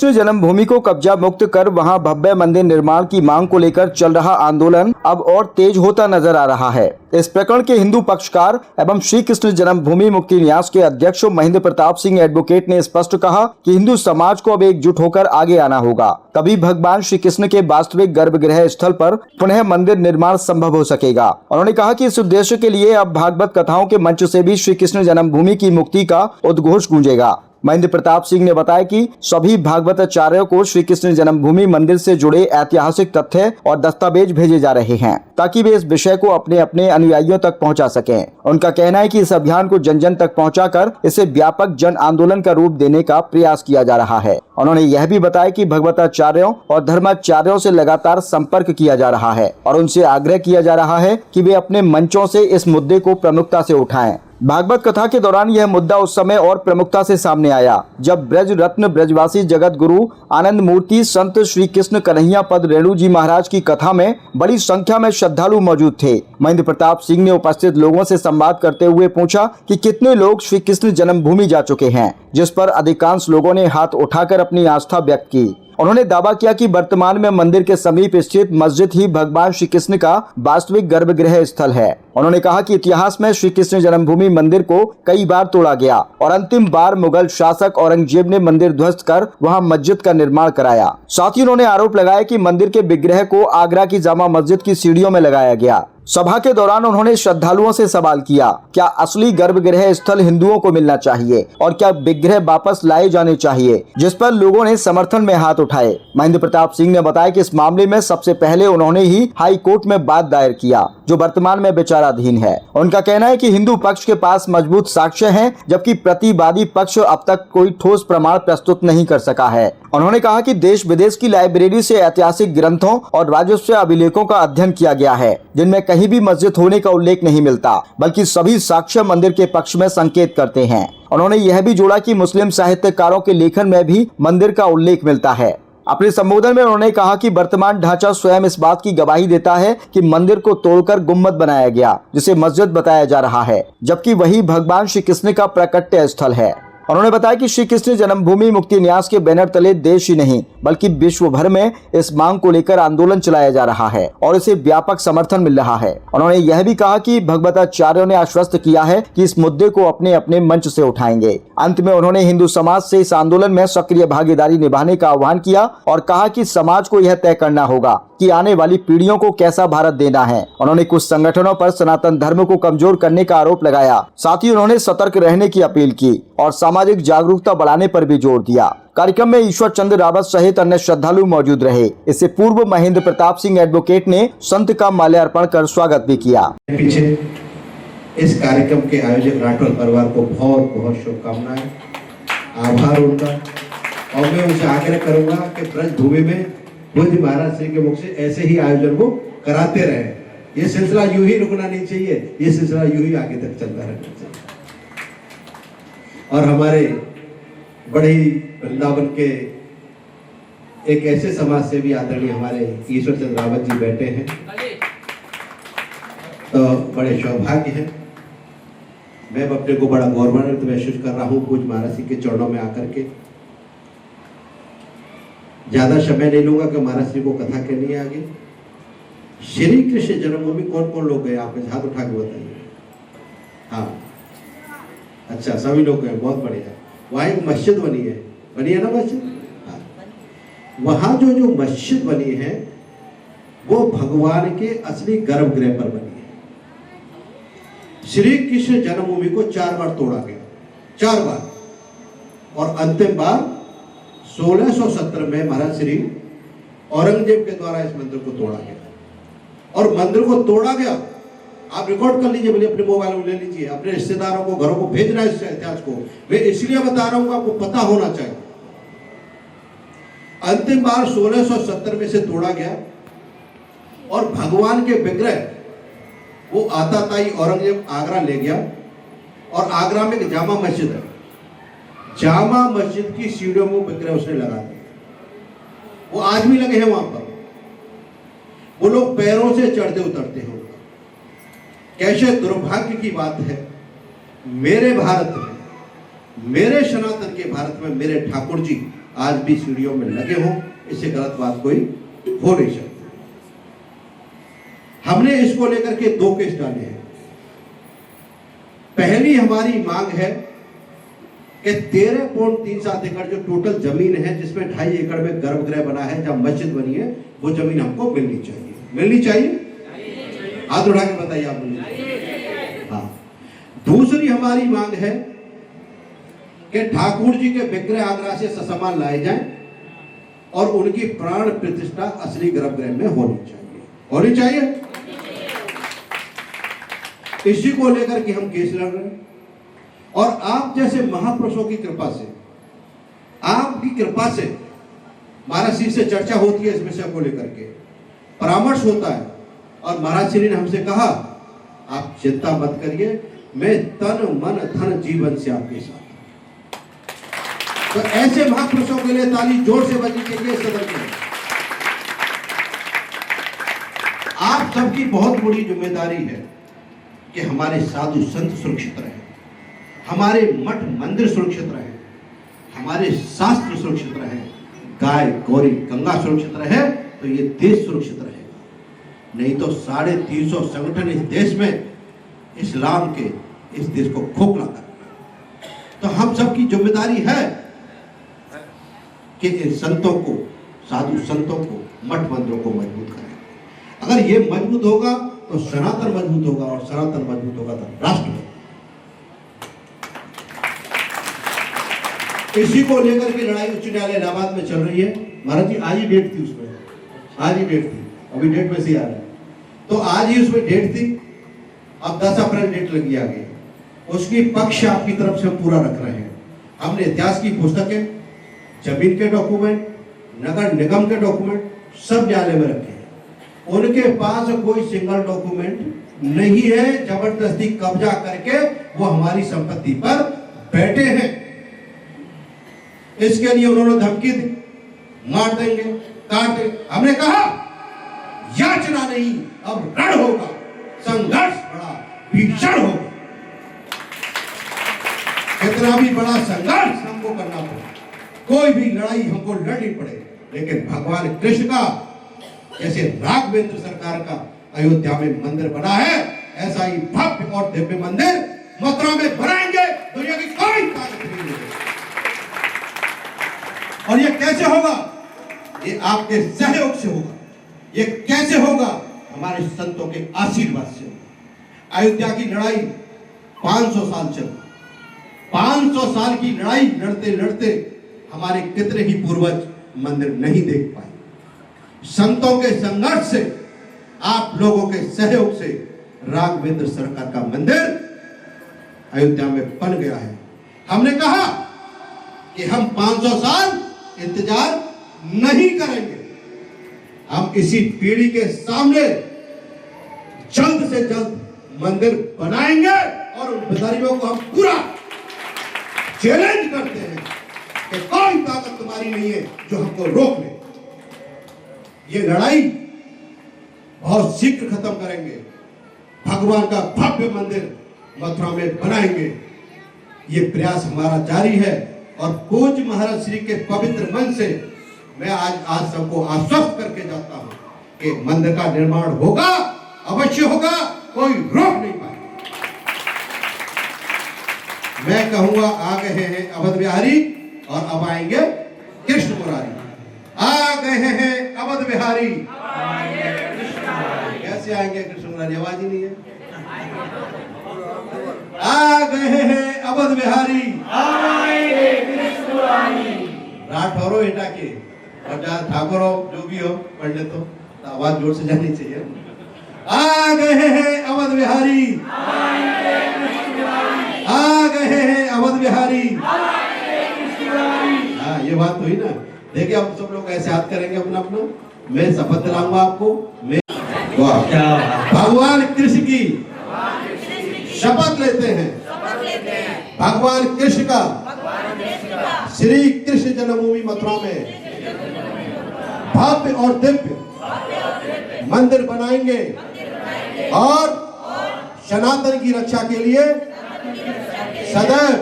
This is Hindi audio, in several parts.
कृष्ण जन्मभूमि को कब्जा मुक्त कर वहां भव्य मंदिर निर्माण की मांग को लेकर चल रहा आंदोलन अब और तेज होता नजर आ रहा है। इस प्रकरण के हिंदू पक्षकार एवं श्री कृष्ण जन्मभूमि मुक्ति न्यास के अध्यक्ष महेंद्र प्रताप सिंह एडवोकेट ने स्पष्ट कहा कि हिंदू समाज को अब एकजुट होकर आगे आना होगा, तभी भगवान श्री कृष्ण के वास्तविक गर्भगृह स्थल पर पुनः मंदिर निर्माण संभव हो सकेगा। उन्होंने कहा कि इस उद्देश्य के लिए अब भागवत कथाओं के मंच से भी श्री कृष्ण जन्मभूमि की मुक्ति का उद्घोष गूंजेगा। महेंद्र प्रताप सिंह ने बताया कि सभी भागवताचार्यों को श्री कृष्ण जन्मभूमि मंदिर से जुड़े ऐतिहासिक तथ्य और दस्तावेज भेजे जा रहे हैं ताकि वे इस विषय को अपने अपने अनुयायियों तक पहुंचा सकें। उनका कहना है कि इस अभियान को जन जन तक पहुंचाकर इसे व्यापक जन आंदोलन का रूप देने का प्रयास किया जा रहा है। उन्होंने यह भी बताया कि भगवताचार्यों और धर्माचार्यों से लगातार संपर्क किया जा रहा है और उनसे आग्रह किया जा रहा है कि वे अपने मंचों से इस मुद्दे को प्रमुखता से उठाएं। भागवत कथा के दौरान यह मुद्दा उस समय और प्रमुखता से सामने आया जब ब्रज रत्न ब्रजवासी जगत गुरु आनंद मूर्ति संत श्री कृष्ण कन्हैया पद रेणु जी महाराज की कथा में बड़ी संख्या में श्रद्धालु मौजूद थे। महेंद्र प्रताप सिंह ने उपस्थित लोगों से संवाद करते हुए पूछा कि कितने लोग श्री कृष्ण जन्मभूमि जा चुके हैं, जिस पर अधिकांश लोगों ने हाथ उठाकर अपनी आस्था व्यक्त की। उन्होंने दावा किया कि वर्तमान में मंदिर के समीप स्थित मस्जिद ही भगवान श्री कृष्ण का वास्तविक गर्भगृह स्थल है। उन्होंने कहा कि इतिहास में श्री कृष्ण जन्मभूमि मंदिर को कई बार तोड़ा गया और अंतिम बार मुगल शासक औरंगजेब ने मंदिर ध्वस्त कर वहां मस्जिद का निर्माण कराया। साथ ही उन्होंने आरोप लगाया कि मंदिर के विग्रह को आगरा की जामा मस्जिद की सीढ़ियों में लगाया गया। सभा के दौरान उन्होंने श्रद्धालुओं से सवाल किया, क्या असली गर्भगृह स्थल हिंदुओं को मिलना चाहिए और क्या विग्रह वापस लाए जाने चाहिए, जिस पर लोगों ने समर्थन में हाथ उठाए। महेंद्र प्रताप सिंह ने बताया कि इस मामले में सबसे पहले उन्होंने ही हाई कोर्ट में बात दायर किया, जो वर्तमान में विचाराधीन है। उनका कहना है कि हिंदू पक्ष के पास मजबूत साक्ष्य हैं, जबकि प्रतिवादी पक्ष अब तक कोई ठोस प्रमाण प्रस्तुत नहीं कर सका है। उन्होंने कहा कि देश विदेश की लाइब्रेरी से ऐतिहासिक ग्रंथों और राजस्व अभिलेखों का अध्ययन किया गया है, जिनमें कहीं भी मस्जिद होने का उल्लेख नहीं मिलता, बल्कि सभी साक्ष्य मंदिर के पक्ष में संकेत करते हैं। उन्होंने यह भी जोड़ा कि मुस्लिम साहित्यकारों के लेखन में भी मंदिर का उल्लेख मिलता है। अपने संबोधन में उन्होंने कहा कि वर्तमान ढांचा स्वयं इस बात की गवाही देता है कि मंदिर को तोड़कर गुम्बद बनाया गया, जिसे मस्जिद बताया जा रहा है, जबकि वही भगवान श्री कृष्ण का प्राकट्य स्थल है। उन्होंने बताया कि श्री कृष्ण जन्मभूमि मुक्ति न्यास के बैनर तले देश ही नहीं बल्कि विश्व भर में इस मांग को लेकर आंदोलन चलाया जा रहा है और इसे व्यापक समर्थन मिल रहा है। उन्होंने यह भी कहा कि भगवताचार्यों ने आश्वस्त किया है कि इस मुद्दे को अपने अपने मंच से उठाएंगे। अंत में उन्होंने हिंदू समाज से इस आंदोलन में सक्रिय भागीदारी निभाने का आह्वान किया और कहा कि समाज को यह तय करना होगा कि आने वाली पीढ़ियों को कैसा भारत देना है। उन्होंने कुछ संगठनों पर सनातन धर्म को कमजोर करने का आरोप लगाया। साथ ही उन्होंने सतर्क रहने की अपील की और सामाजिक जागरूकता बढ़ाने पर भी जोर दिया। कार्यक्रम में ईश्वर चंद्र रावत सहित अन्य श्रद्धालु मौजूद रहे। इससे पूर्व महेंद्र प्रताप सिंह एडवोकेट ने संत का माल्यार्पण कर स्वागत भी किया। पीछे इस कार्यक्रम के आयोजक राठौर परिवार को बहुत बहुत शुभकामनाएं, आभार उनका। और मैं उनसे आग्रह करूंगा कि ब्रज भूमि में बुद्ध महाराज श्री के मुख से ऐसे ही आयोजन को कराते रहे। ये सिलसिला यूं ही रुकना नहीं चाहिए, ये सिलसिला यूं ही आगे तक चलता रहना चाहिए। और हमारे बड़े वृंदावन के एक ऐसे समाज से भी आदरणीय हमारे ईश्वर चंद्र रावत जी बैठे हैं, तो बड़े सौभाग्य हैं। मैं अपने को बड़ा गौरवान्वित महसूस कर रहा हूँ पूज्य महाराज जी के चरणों में आकर के। ज्यादा समय नहीं लूंगा कि महाराज जी को कथा कहनी है आगे। श्री कृष्ण जन्मभूमि कौन कौन लोग गए, आप हाथ उठा के बताइए। हाँ, अच्छा, सभी लोग गए, बहुत बढ़िया। वहाँ एक मस्जिद बनी है ना मस्जिद। हाँ, वहाँ जो मस्जिद बनी है वो भगवान के असली गर्भगृह पर बनी है। श्री कृष्ण जन्मभूमि को 4 बार तोड़ा गया, 4 बार, और अंतिम बार 1670 में महाराज श्री औरंगजेब के द्वारा इस मंदिर को तोड़ा गया। और मंदिर को तोड़ा गया, आप रिकॉर्ड कर लीजिए, बोलिए अपने मोबाइल में ले लीजिए, अपने रिश्तेदारों को, घरों को भेजना है इस इतिहास को। मैं इसलिए बता रहा हूं कि आपको पता होना चाहिए। अंतिम बार 1670 में से तोड़ा गया और भगवान के विग्रह वो आताताई औरंगजेब आगरा ले गया। और आगरा में एक जामा मस्जिद है, जामा मस्जिद की सीढ़ियों में विग्रह उसने लगा दिया। वो आज भी लगे हैं वहां पर। वो लोग पैरों से चढ़ते उतरते हैं। कैसे दुर्भाग्य की बात है, मेरे भारत में, मेरे सनातन के भारत में मेरे ठाकुर जी आज भी सीढ़ियों में लगे हों, इससे गलत बात कोई हो नहीं सकती। हमने इसको लेकर के 2 केस डाले हैं। पहली हमारी मांग है कि 13.37 एकड़ जो टोटल जमीन है, जिसमें 2.5 एकड़ में गर्भगृह बना है, जब मस्जिद बनी है, वो जमीन हमको मिलनी चाहिए। मिलनी चाहिए? हाथ उठा के बताइए आप मुझे। हाँ। दूसरी हमारी मांग है कि ठाकुर जी के विग्रह आगरा से ससामान लाए जाएं और उनकी प्राण प्रतिष्ठा असली गर्भगृह में होनी चाहिए। होनी चाहिए। इसी को लेकर के हम केस लड़ रहे हैं। और आप जैसे महापुरुषों की कृपा से, आपकी कृपा से महाराज श्री से चर्चा होती है, इस विषय को लेकर के परामर्श होता है, और महाराज श्री ने हमसे कहा आप चिंता मत करिए, मैं तन मन धन जीवन से आपके साथ। तो ऐसे महापुरुषों के लिए ताली जोर से बजनी चाहिए सदन में। आप सबकी बहुत बड़ी जिम्मेदारी है कि हमारे साधु संत सुरक्षित रहे, हमारे मठ मंदिर सुरक्षित रहे, हमारे शास्त्र सुरक्षित रहे, गाय गौरी गंगा सुरक्षित रहे, तो ये देश सुरक्षित रहेगा। नहीं तो 350 संगठन इस देश में इस्लाम के इस देश को खोखला कर। तो हम सबकी जिम्मेदारी है कि इन संतों को, साधु संतों को, मठ मंदिरों को मजबूत करें। अगर ये मजबूत होगा तो सनातन मजबूत होगा, और सनातन मजबूत होगा तो राष्ट्र मजबूत। इसी को लेकर के लड़ाई उच्च न्यायालय इलाहाबाद में चल रही है। महाराज जी आज ही डेट थी उसमें, आज ही डेट थी, अभी डेट में से आ रहा है, तो आज ही उसमें डेट थी। अब 10 अप्रैल डेट लगी आगे। उसकी पक्ष आपकी तरफ से हम पूरा रख रहे हैं। हमने इतिहास की पुस्तकें, जमीन के डॉक्यूमेंट, नगर निगम के डॉक्यूमेंट सब न्यायालय में रखे हैं। उनके पास कोई सिंगल डॉक्यूमेंट नहीं है, जबरदस्ती कब्जा करके वो हमारी संपत्ति पर बैठे हैं। इसके लिए उन्होंने धमकी दी, मार देंगे, काट देंगे। हमने कहा याचना नहीं, अब रण होगा, संघर्ष बड़ा भीषण होगा। कितना भी बड़ा संघर्ष हमको करना पड़े, कोई भी लड़ाई हमको लड़नी पड़े, लेकिन भगवान कृष्ण का जैसे राघवेंद्र सरकार का अयोध्या में मंदिर बना है, ऐसा ही भव्य और दिव्य मंदिर मथुरा में बनाएंगे। दुनिया की कोई ताकत नहीं है। और ये कैसे होगा? ये आपके सहयोग से होगा। ये कैसे होगा? हमारे संतों के आशीर्वाद से होगा। अयोध्या की लड़ाई 500 साल चली। 500 साल की लड़ाई लड़ते लड़ते हमारे कितने ही पूर्वज मंदिर नहीं देख पाए। संतों के संघर्ष से, आप लोगों के सहयोग से राघवेंद्र सरकार का मंदिर अयोध्या में बन गया है। हमने कहा कि हम 500 साल इंतजार नहीं करेंगे। हम इसी पीढ़ी के सामने जल्द से जल्द मंदिर बनाएंगे, और उन बेदारियों को हम पूरा चैलेंज करते हैं कि कोई ताकत तुम्हारी नहीं है जो हमको रोक ले। ये लड़ाई बहुत शीघ्र खत्म करेंगे। भगवान का भव्य मंदिर मथुरा में बनाएंगे। ये प्रयास हमारा जारी है, और पूज्य महाराज श्री के पवित्र मन से मैं आज सबको आश्वस्त करके जाता हूं कि मंदिर का निर्माण होगा, अवश्य होगा, कोई रोक नहीं पाएगा। मैं कहूंगा आ गए हैं अवध बिहारी, और अब आएंगे कृष्ण मुरारी। आ गए हैं अवध बिहारी। कैसे आएंगे कृष्ण मुरारी? आवाज ही नहीं है। आ गए हैं अवध बिहारी, आएंगे कृष्ण मुरारी। राठौरो एटा के और जहाँ ठाकुर हो, जो भी हो, पंडित हो, तो आवाज जोर से जानी चाहिए। आ गए हैं अवध बिहारी, आएंगे कृष्ण मुरारी। आ गए हैं अवध बिहारी, आएंगे कृष्ण मुरारी। हाँ, ये बात हुई ना। देखिए आप सब लोग ऐसे हाथ करेंगे अपना अपना। मैं शपथ दिलाऊंगा आपको। मैं भगवान कृष्ण की शपथ लेते हैं। भगवान कृष्ण का श्री कृष्ण जन्मभूमि मथुरा में भव्य और दिव्य मंदिर बनाएंगे, और सनातन की रक्षा के लिए सदैव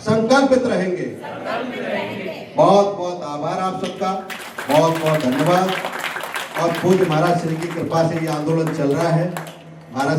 संकल्पित रहेंगे। बहुत बहुत आभार आप सबका, बहुत बहुत धन्यवाद। और पूज्य महाराज श्री की कृपा से ये आंदोलन चल रहा है। महाराज